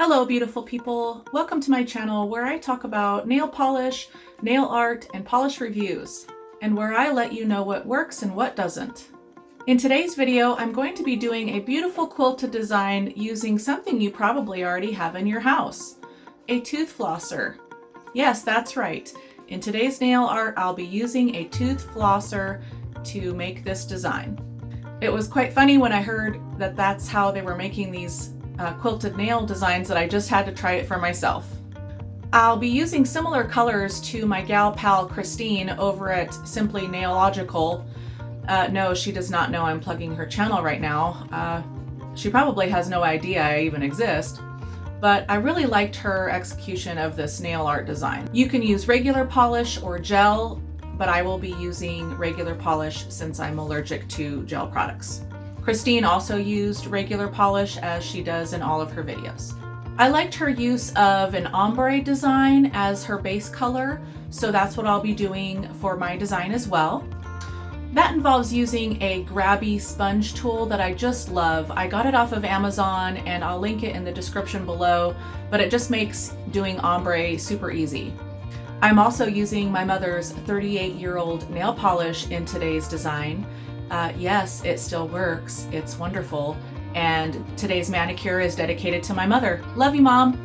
Hello beautiful people, welcome to my channel where I talk about nail polish, nail art, and polish reviews, and where I let you know what works and what doesn't. In today's video, I'm going to be doing a beautiful quilted design using something you probably already have in your house, a tooth flosser. Yes, that's right. In today's nail art, I'll be using a tooth flosser to make this design. It was quite funny when I heard that that's how they were making these quilted nail designs that I just had to try it for myself. I'll be using similar colors to my gal pal Christine over at Simply Nailogical. No, she does not know I'm plugging her channel right now. She probably has no idea I even exist, but I really liked her execution of this nail art design. You can use regular polish or gel, but I will be using regular polish since I'm allergic to gel products. Christine also used regular polish as she does in all of her videos. I liked her use of an ombre design as her base color, so that's what I'll be doing for my design as well. That involves using a GRABBY sponge tool that I just love. I got it off of Amazon and I'll link it in the description below, but it just makes doing ombre super easy. I'm also using my mother's 38-year-old nail polish in today's design. Yes, it still works. It's wonderful. And today's manicure is dedicated to my mother. Love you, Mom.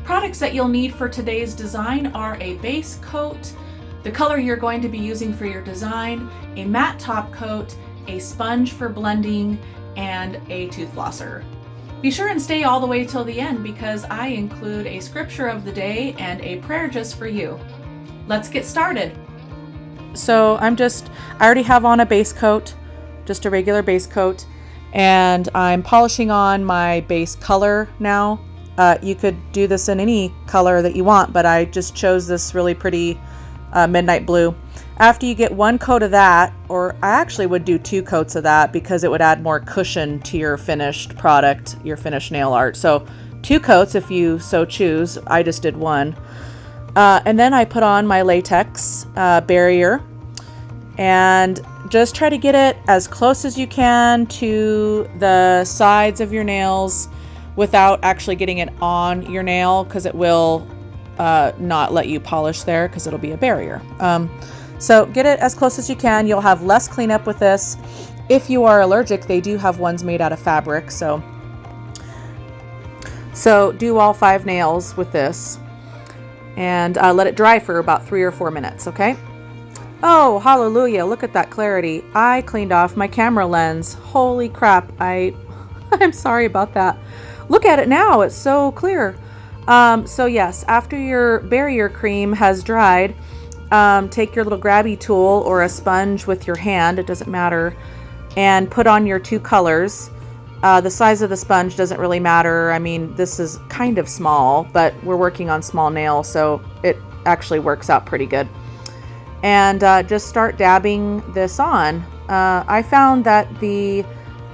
Products that you'll need for today's design are a base coat, the color you're going to be using for your design, a matte top coat, a sponge for blending, and a tooth flosser. Be sure and stay all the way till the end because I include a scripture of the day and a prayer just for you. Let's get started. So I already have on a base coat, just a regular base coat, and I'm polishing on my base color now. You could do this in any color that you want, but I just chose this really pretty midnight blue. After you get one coat of that, or I actually would do 2 coats of that because it would add more cushion to your finished product, your finished nail art. So 2 coats if you so choose. I just did 1. And then I put on my latex barrier and just try to get it as close as you can to the sides of your nails without actually getting it on your nail, because it will not let you polish there because it'll be a barrier. So get it as close as you can. You'll have less cleanup with this. If you are allergic, they do have ones made out of fabric. So do all 5 nails with this. And let it dry for about 3 or 4 minutes, okay? Oh, hallelujah, look at that clarity. I cleaned off my camera lens. Holy crap, I'm sorry about that. Look at it now, it's so clear. So yes, after your barrier cream has dried, take your little grabby tool or a sponge with your hand, it doesn't matter, and put on your 2 colors. The size of the sponge doesn't really matter. I mean, this is kind of small, but we're working on small nails, so it actually works out pretty good. And just start dabbing this on. I found that the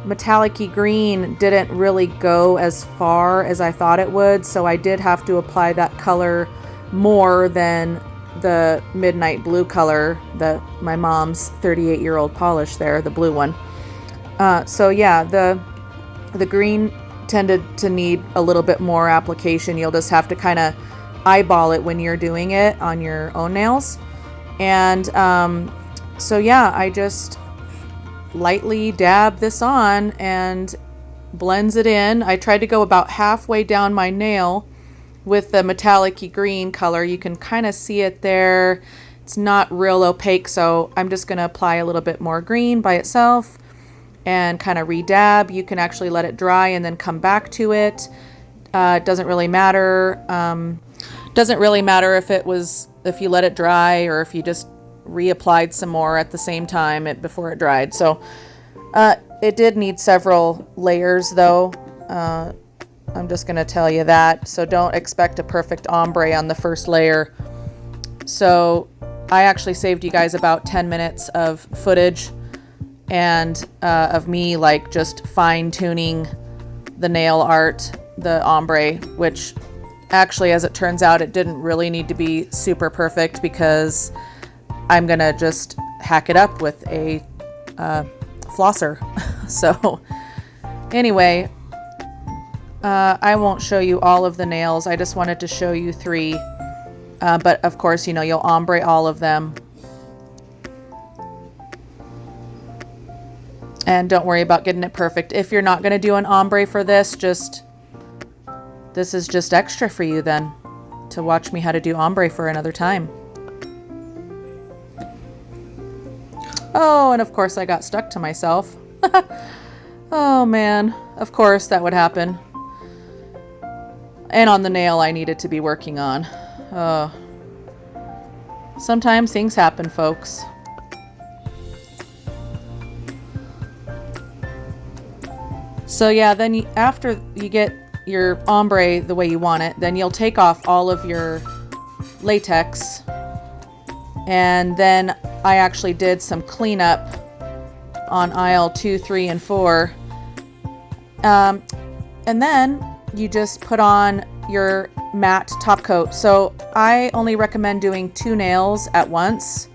metallic-y green didn't really go as far as I thought it would, so I did have to apply that color more than the midnight blue color, my mom's 38-year-old polish there, the blue one. So yeah, the green tended to need a little bit more application. You'll just have to kind of eyeball it when you're doing it on your own nails. And so yeah, I just lightly dab this on and blends it in. I tried to go about halfway down my nail with the metallic-y green color. You can kind of see it there. It's not real opaque, so I'm just going to apply a little bit more green by itself and kind of re-dab. You can actually let it dry and then come back to it. It doesn't really matter. Doesn't really matter if you let it dry or if you just reapplied some more at the same time before it dried. So it did need several layers though. I'm just going to tell you that. So don't expect a perfect ombre on the first layer. So I actually saved you guys about 10 minutes of footage and of me like just fine tuning the nail art, the ombre, which actually, as it turns out, it didn't really need to be super perfect because I'm going to just hack it up with a flosser. So anyway, I won't show you all of the nails. I just wanted to show you 3. But of course, you know, you'll ombre all of them. And don't worry about getting it perfect. If you're not going to do an ombre for this, this is just extra for you then, to watch me how to do ombre for another time. Oh, and of course I got stuck to myself. Oh man, of course that would happen. And on the nail I needed to be working on. Sometimes things happen, folks. So yeah, then after you get your ombre the way you want it, then you'll take off all of your latex. And then I actually did some cleanup on aisle 2, 3, and 4. And then you just put on your matte top coat. So I only recommend doing 2 nails at once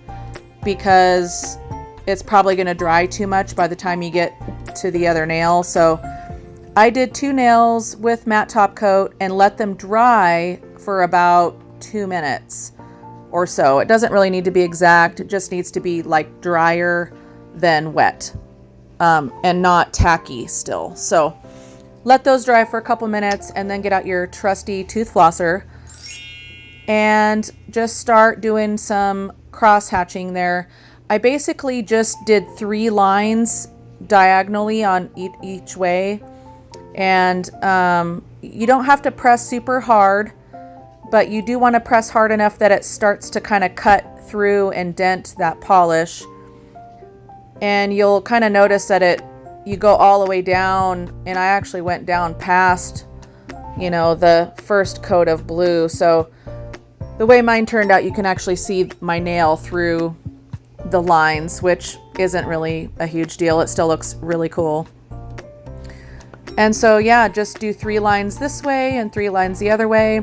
because it's probably going to dry too much by the time you get to the other nail. So I did 2 nails with matte top coat and let them dry for about 2 minutes or so. It doesn't really need to be exact. It just needs to be like drier than wet, and not tacky still. So let those dry for a couple minutes and then get out your trusty tooth flosser and just start doing some cross hatching there. I basically just did 3 lines diagonally on each way. And you don't have to press super hard, but you do want to press hard enough that it starts to kind of cut through and dent that polish. And you'll kind of notice that you go all the way down, and I actually went down past, you know, the first coat of blue. So the way mine turned out, you can actually see my nail through the lines, which isn't really a huge deal. It still looks really cool. And so yeah, just do 3 lines this way and 3 lines the other way.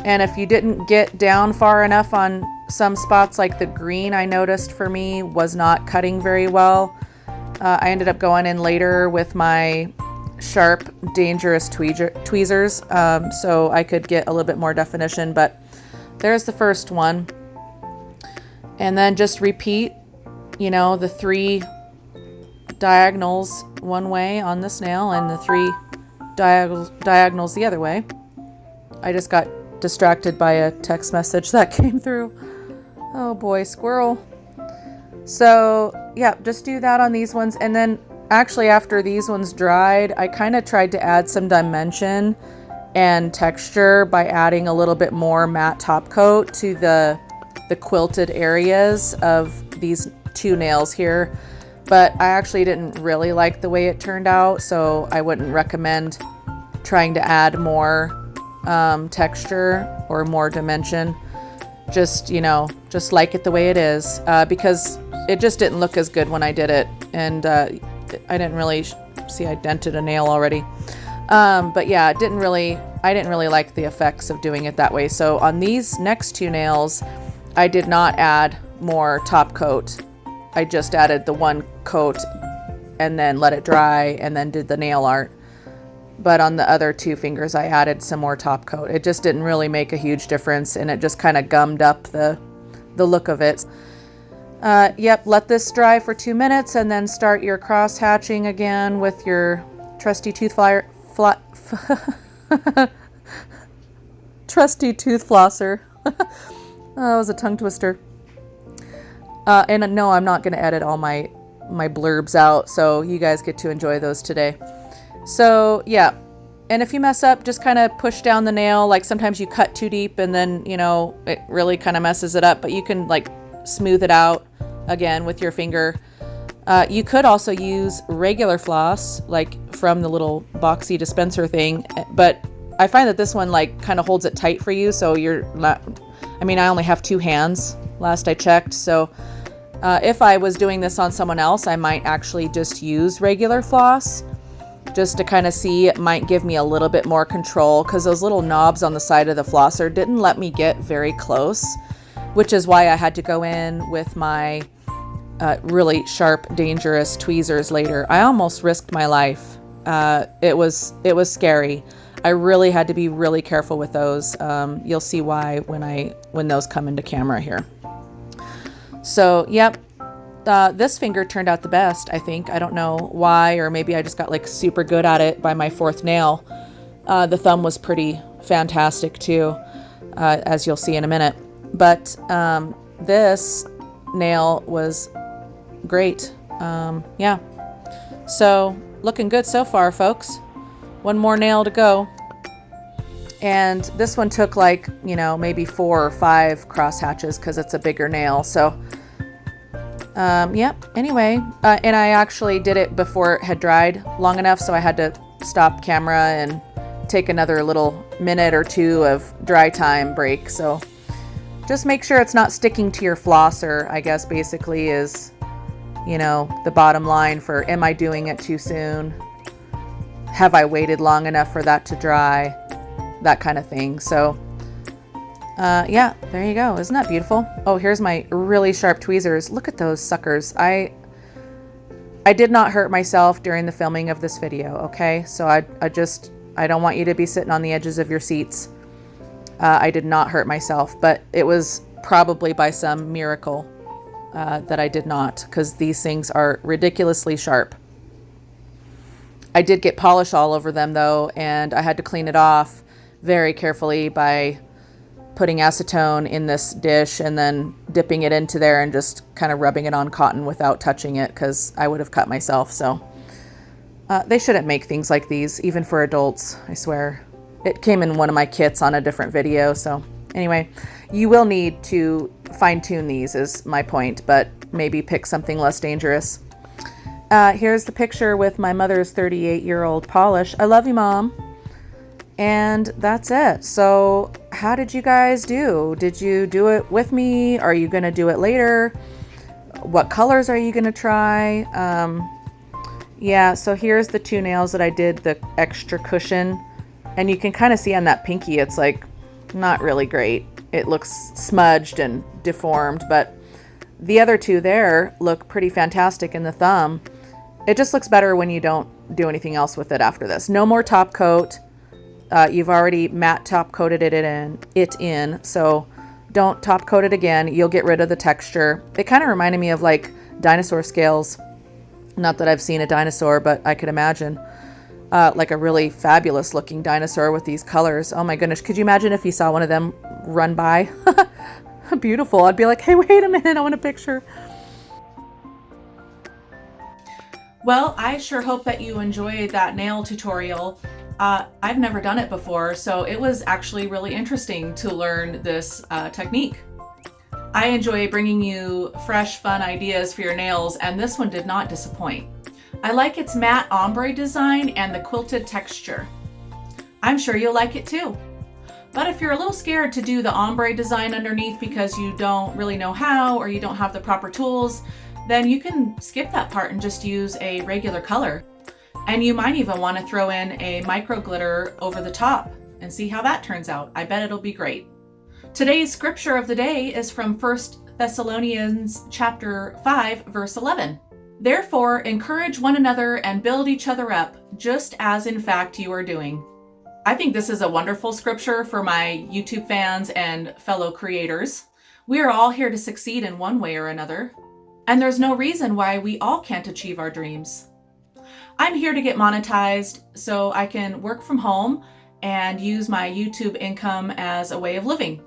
And if you didn't get down far enough on some spots, like the green, I noticed for me was not cutting very well, I ended up going in later with my sharp, dangerous tweezers, so I could get a little bit more definition. But there's the first one. And then just repeat, you know, the 3 diagonals one way on this nail and the 3 diagonals the other way. I just got distracted by a text message that came through. Oh boy, squirrel. So yeah, just do that on these ones. And then actually after these ones dried, I kind of tried to add some dimension and texture by adding a little bit more matte top coat to the quilted areas of these 2 nails here. But I actually didn't really like the way it turned out, so I wouldn't recommend trying to add more texture or more dimension. Just, you know, just like it the way it is, because it just didn't look as good when I did it. And I didn't really see, I dented a nail already. But yeah, I didn't really like the effects of doing it that way. So on these next 2 nails, I did not add more top coat. I just added the 1 coat and then let it dry and then did the nail art. But on the other 2 fingers, I added some more top coat. It just didn't really make a huge difference, and it just kind of gummed up the look of it. Yep, let this dry for 2 minutes and then start your cross hatching again with your trusty tooth trusty tooth flosser. That was a tongue twister. And no, I'm not going to edit all my blurbs out, so you guys get to enjoy those today. So yeah, and if you mess up, just kind of push down the nail. Like sometimes you cut too deep and then, you know, it really kind of messes it up, but you can like smooth it out again with your finger. You could also use regular floss, like from the little boxy dispenser thing, but I find that this one like kind of holds it tight for you, so you're not, I mean, I only have 2 hands last I checked, so if I was doing this on someone else, I might actually just use regular floss just to kind of see. It might give me a little bit more control, because those little knobs on the side of the flosser didn't let me get very close, which is why I had to go in with my really sharp, dangerous tweezers later. I almost risked my life. It was scary. I really had to be really careful with those. You'll see why when those come into camera here. So, yep. This finger turned out the best, I think. I don't know why, or maybe I just got like super good at it by my fourth nail. The thumb was pretty fantastic too, as you'll see in a minute. But this nail was great. Yeah. So looking good so far, folks. One more nail to go. And this one took like, you know, maybe 4 or 5 cross hatches because it's a bigger nail. So yep. Anyway, and I actually did it before it had dried long enough, so I had to stop camera and take another little minute or 2 of dry time break. So just make sure it's not sticking to your flosser, I guess basically is, you know, the bottom line for, am I doing it too soon? Have I waited long enough for that to dry? That kind of thing. So yeah, there you go. Isn't that beautiful? Oh, here's my really sharp tweezers. Look at those suckers. I did not hurt myself during the filming of this video, okay? So I don't want you to be sitting on the edges of your seats. I did not hurt myself, but it was probably by some miracle that I did not, because these things are ridiculously sharp. I did get polish all over them though, and I had to clean it off very carefully by putting acetone in this dish and then dipping it into there and just kind of rubbing it on cotton without touching it, because I would have cut myself. So they shouldn't make things like these, even for adults, I swear. It came in one of my kits on a different video. So anyway, you will need to fine-tune these is my point, but maybe pick something less dangerous. Here's the picture with my mother's 38-year-old polish. I love you, Mom. And that's it. So how did you guys do? Did you do it with me? Are you going to do it later? What colors are you going to try? Yeah, so here's the 2 nails that I did the extra cushion. And you can kind of see on that pinky, it's like not really great. It looks smudged and deformed, but the other 2 there look pretty fantastic in the thumb. It just looks better when you don't do anything else with it after this. No more top coat. You've already matte top coated it in, so don't top coat it again. You'll get rid of the texture. It kind of reminded me of like dinosaur scales. Not that I've seen a dinosaur, but I could imagine like a really fabulous looking dinosaur with these colors. Oh my goodness. Could you imagine if you saw one of them run by? Beautiful. I'd be like, hey, wait a minute. I want a picture. Well, I sure hope that you enjoyed that nail tutorial. I've never done it before, so it was actually really interesting to learn this technique. I enjoy bringing you fresh, fun ideas for your nails, and this one did not disappoint. I like its matte ombre design and the quilted texture. I'm sure you'll like it too. But if you're a little scared to do the ombre design underneath because you don't really know how, or you don't have the proper tools, then you can skip that part and just use a regular color. And you might even want to throw in a micro glitter over the top and see how that turns out. I bet it'll be great. Today's scripture of the day is from 1 Thessalonians chapter 5, verse 11. Therefore, encourage one another and build each other up, just as in fact you are doing. I think this is a wonderful scripture for my YouTube fans and fellow creators. We are all here to succeed in one way or another, and there's no reason why we all can't achieve our dreams. I'm here to get monetized so I can work from home and use my YouTube income as a way of living.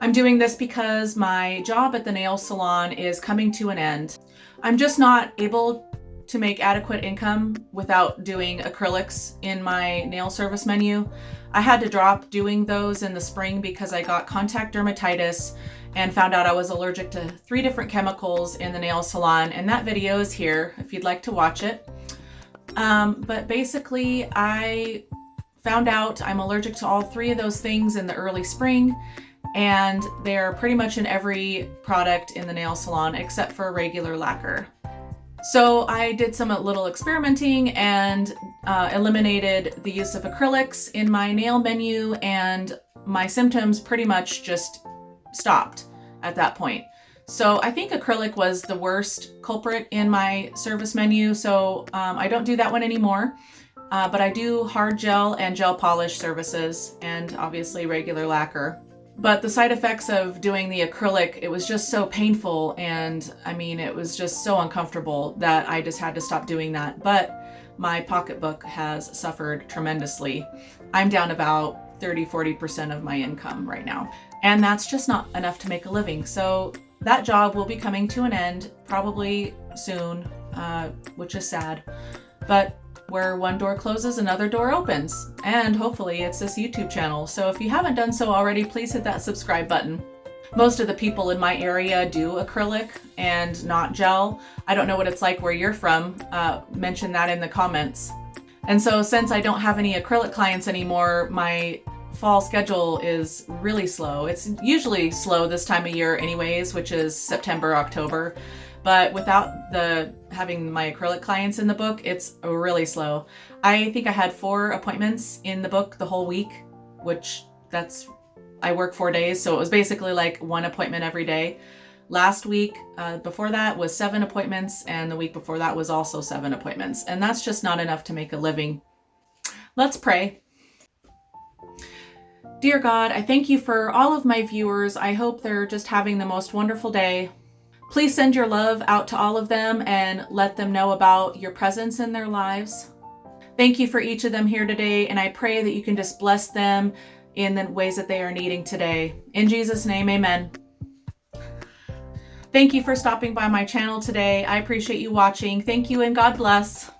I'm doing this because my job at the nail salon is coming to an end. I'm just not able to make adequate income without doing acrylics in my nail service menu. I had to drop doing those in the spring because I got contact dermatitis and found out I was allergic to 3 different chemicals in the nail salon, and that video is here if you'd like to watch it. But basically I found out I'm allergic to all 3 of those things in the early spring, and they're pretty much in every product in the nail salon except for regular lacquer. So I did some little experimenting and eliminated the use of acrylics in my nail menu, and my symptoms pretty much just stopped at that point. So I think acrylic was the worst culprit in my service menu, so I don't do that one anymore. but I do hard gel and gel polish services, and obviously regular lacquer. But the side effects of doing the acrylic, it was just so painful, and I mean, it was just so uncomfortable that I just had to stop doing that. But my pocketbook has suffered tremendously. I'm down about 30–40% of my income right now, and that's just not enough to make a living. So that job will be coming to an end probably soon, which is sad. But where one door closes, another door opens. And hopefully it's this YouTube channel. So if you haven't done so already, please hit that subscribe button. Most of the people in my area do acrylic and not gel. I don't know what it's like where you're from. Mention that in the comments. And so since I don't have any acrylic clients anymore, my fall schedule is really slow. It's usually slow this time of year anyways, which is September, October. But without having my acrylic clients in the book, it's really slow. I think I had 4 appointments in the book the whole week, which I work 4 days. So it was basically like 1 appointment every day. Last week, before that was 7 appointments, and the week before that was also 7 appointments. And that's just not enough to make a living. Let's pray. Dear God, I thank you for all of my viewers. I hope they're just having the most wonderful day. Please send your love out to all of them and let them know about your presence in their lives. Thank you for each of them here today, and I pray that you can just bless them in the ways that they are needing today. In Jesus' name, amen. Thank you for stopping by my channel today. I appreciate you watching. Thank you and God bless.